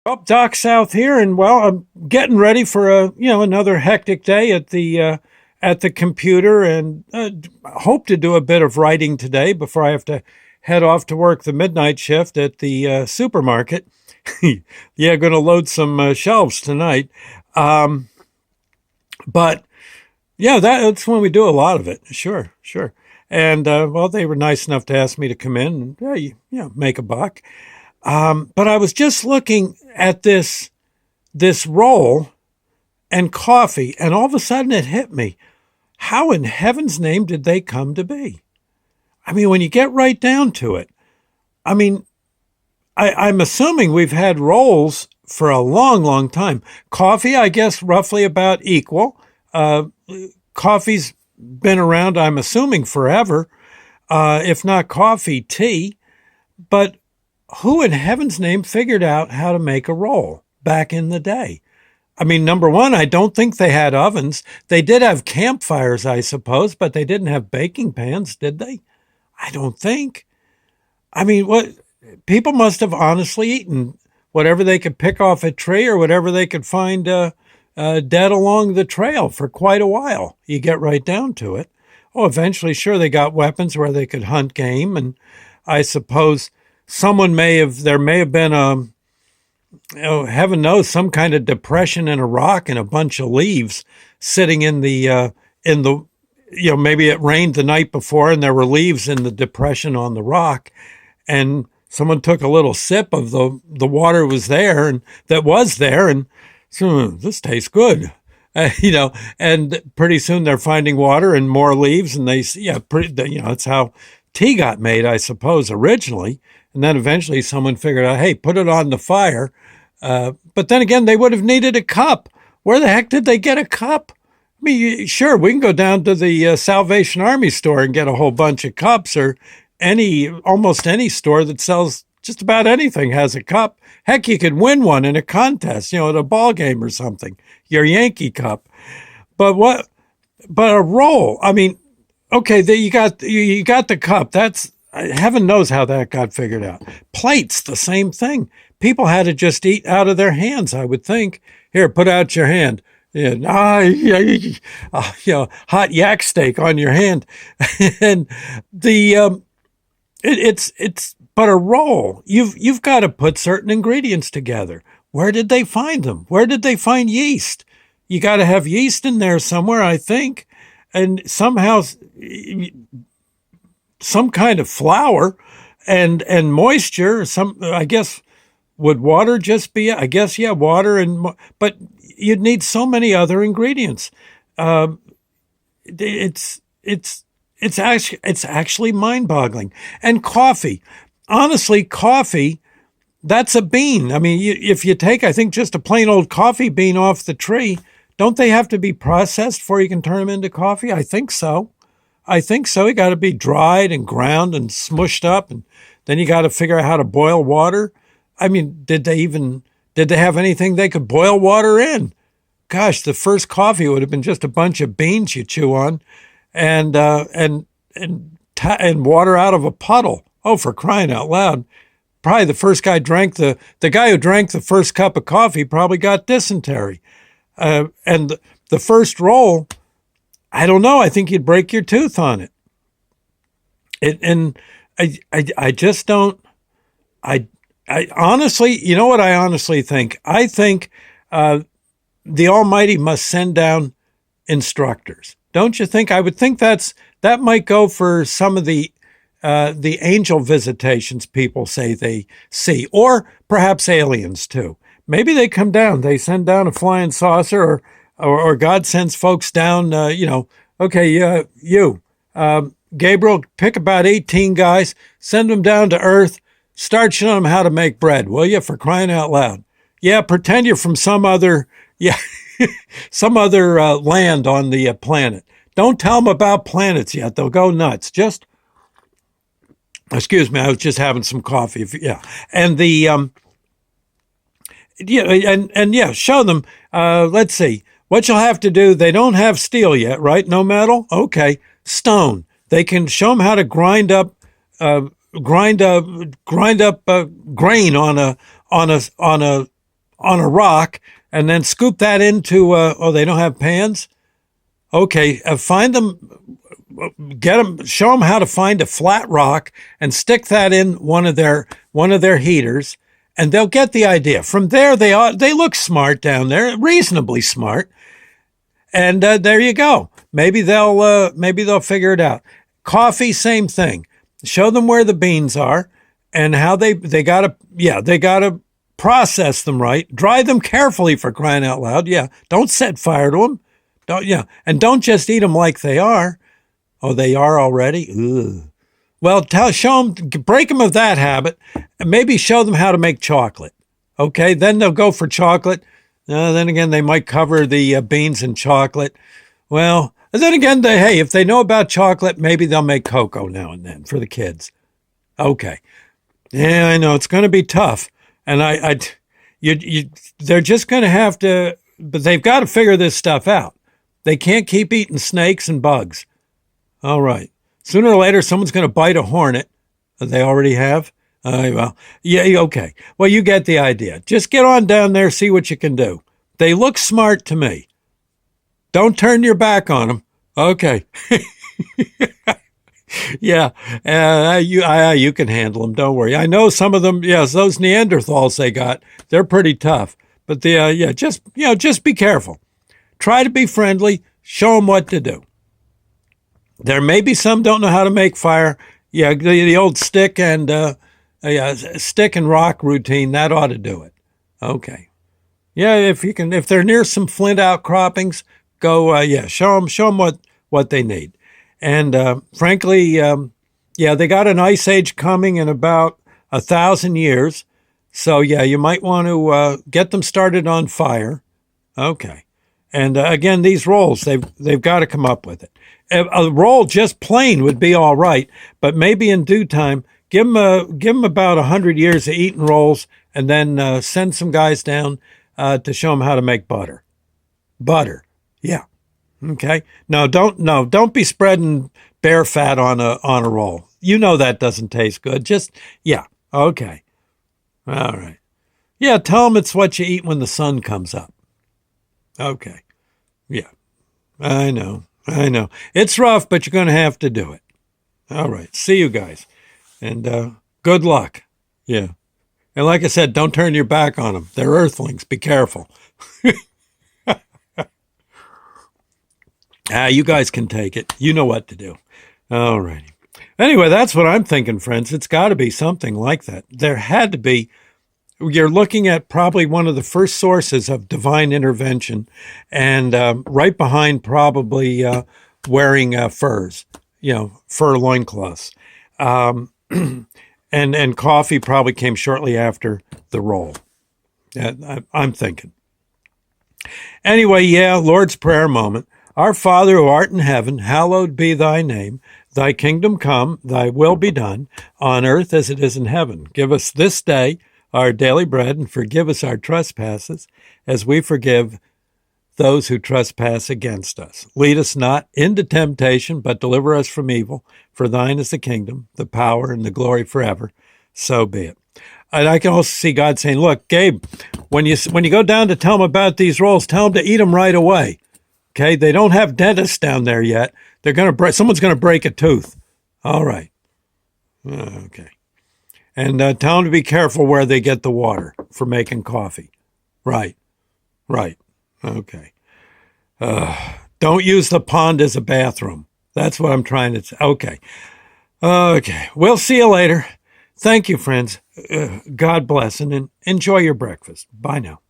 Well, Doc South here, and well, I'm getting ready for another hectic day at the computer, and hope to do a bit of writing today before I have to head off to work the midnight shift at the supermarket. Yeah, going to load some shelves tonight, um, but yeah, that's when we do a lot of it. Sure, sure. And well, they were nice enough to ask me to come in and make a buck. But I was just looking at this roll and coffee, and all of a sudden it hit me. How in heaven's name did they come to be? I mean, when you get right down to it, I mean, I'm assuming we've had rolls for a long, long time. Coffee, I guess, roughly about equal. Uh, Coffee's been around, I'm assuming, forever, if not coffee, tea. But who in heaven's name figured out how to make a roll back in the day? I mean, number one, I don't think they had ovens. They did have campfires, I suppose, but they didn't have baking pans, did they? I don't think. I mean, what people must have honestly eaten whatever they could pick off a tree or whatever they could find dead along the trail for quite a while. You get right down to it. Oh, eventually, sure, they got weapons where they could hunt game, and I suppose there may have been heaven knows, some kind of depression in a rock and a bunch of leaves sitting in the, maybe it rained the night before and there were leaves in the depression on the rock, and someone took a little sip of the water was there and that was there, and so this tastes good. And pretty soon they're finding water and more leaves, and that's how tea got made, I suppose, originally. And then eventually someone figured out, hey, put it on the fire. But then again, they would have needed a cup. Where the heck did they get a cup? I mean, sure, we can go down to the Salvation Army store and get a whole bunch of cups, or almost any store that sells just about anything has a cup. Heck, you could win one in a contest, at a ball game or something, your Yankee cup. But a roll, I mean, okay, you got the cup. That's heaven knows how that got figured out. Plates, the same thing. People had to just eat out of their hands, I would think. Here, put out your hand. Hot yak steak on your hand, and it's but a roll. You've got to put certain ingredients together. Where did they find them? Where did they find yeast? You got to have yeast in there somewhere, I think, and somehow some kind of flour and moisture. I guess, would water just be? I guess, yeah, water but you'd need so many other ingredients. Uh, it's actually mind-boggling. And coffee, honestly, coffee. That's a bean. I mean, if you take, I think, just a plain old coffee bean off the tree, don't they have to be processed before you can turn them into coffee? I think so. I think so. You got to be dried and ground and smushed up, and then you got to figure out how to boil water. I mean, did they have anything they could boil water in? Gosh, the first coffee would have been just a bunch of beans you chew on, and water out of a puddle. Oh, for crying out loud! Probably the first guy the guy who drank the first cup of coffee probably got dysentery, and the first roll. I don't know. I think you'd break your tooth on it. And I just don't. I honestly, you know what I honestly think? I think the Almighty must send down instructors. Don't you think? I would think that might go for some of the angel visitations people say they see, or perhaps aliens too. Maybe they come down. They send down a flying saucer, or God sends folks down. Okay, Gabriel, pick about 18 guys, send them down to Earth. Start showing them how to make bread, will you? For crying out loud! Yeah, pretend you're from some other some other land on the planet. Don't tell them about planets yet; they'll go nuts. Just excuse me, I was just having some coffee. Yeah, and show them. Let's see what you'll have to do. They don't have steel yet, right? No metal. Okay, stone. They can show them how to grind up grain on a on a rock and then scoop that into, oh, they don't have pans? Okay, find them, show them how to find a flat rock and stick that in one of their heaters, and they'll get the idea. From there, they look smart down there, reasonably smart, and there you go. Maybe they'll figure it out. Coffee, same thing. Show them where the beans are and how they gotta process them right. Dry them carefully, for crying out loud. Yeah, don't set fire to them. And don't just eat them like they are. Oh, they are already? Ugh. Well, show them, break them of that habit, and maybe show them how to make chocolate. Okay, then they'll go for chocolate. Then again, they might cover the beans in chocolate. Well, and then again, if they know about chocolate, maybe they'll make cocoa now and then for the kids. Okay. Yeah, I know it's going to be tough, and they're just going to have to, but they've got to figure this stuff out. They can't keep eating snakes and bugs. All right. Sooner or later, someone's going to bite a hornet. They already have? Okay. Well, you get the idea. Just get on down there, see what you can do. They look smart to me. Don't turn your back on them. Okay. Yeah. You can handle them. Don't worry. I know some of them, yes, those Neanderthals they got, they're pretty tough. But just be careful. Try to be friendly. Show them what to do. There may be some don't know how to make fire. Yeah, the old stick and rock routine, that ought to do it. Okay. Yeah, if they're near some flint outcroppings, go. Show them what they need. And frankly, they got an ice age coming in about 1,000 years. So you might want to get them started on fire. Okay. And again, these rolls, they've got to come up with it. A roll just plain would be all right, but maybe in due time, give them about 100 years of eating rolls, and then send some guys down to show them how to make butter. Butter, yeah, okay. No, don't be spreading bear fat on a roll. You know that doesn't taste good. Okay, all right. Yeah, tell them it's what you eat when the sun comes up. Okay. Yeah, I know. It's rough, but you're going to have to do it. All right. See you guys. And good luck. Yeah. And like I said, don't turn your back on them. They're earthlings. Be careful. You guys can take it. You know what to do. All righty. Anyway, that's what I'm thinking, friends. It's got to be something like that. There had to be. You're looking at probably one of the first sources of divine intervention, and right behind probably wearing furs, fur loincloths. And coffee probably came shortly after the roll. I'm thinking. Anyway, Lord's Prayer moment. Our Father who art in heaven, hallowed be thy name. Thy kingdom come, thy will be done, on earth as it is in heaven. Give us this day our daily bread, and forgive us our trespasses, as we forgive those who trespass against us. Lead us not into temptation, but deliver us from evil. For thine is the kingdom, the power, and the glory forever. So be it. And I can also see God saying, look, Gabe, when you go down to tell them about these rolls, tell them to eat them right away. Okay? They don't have dentists down there yet. Someone's going to break a tooth. All right. Okay. And tell them to be careful where they get the water for making coffee. Right. Okay. Don't use the pond as a bathroom. That's what I'm trying to say. Okay. We'll see you later. Thank you, friends. God bless, and enjoy your breakfast. Bye now.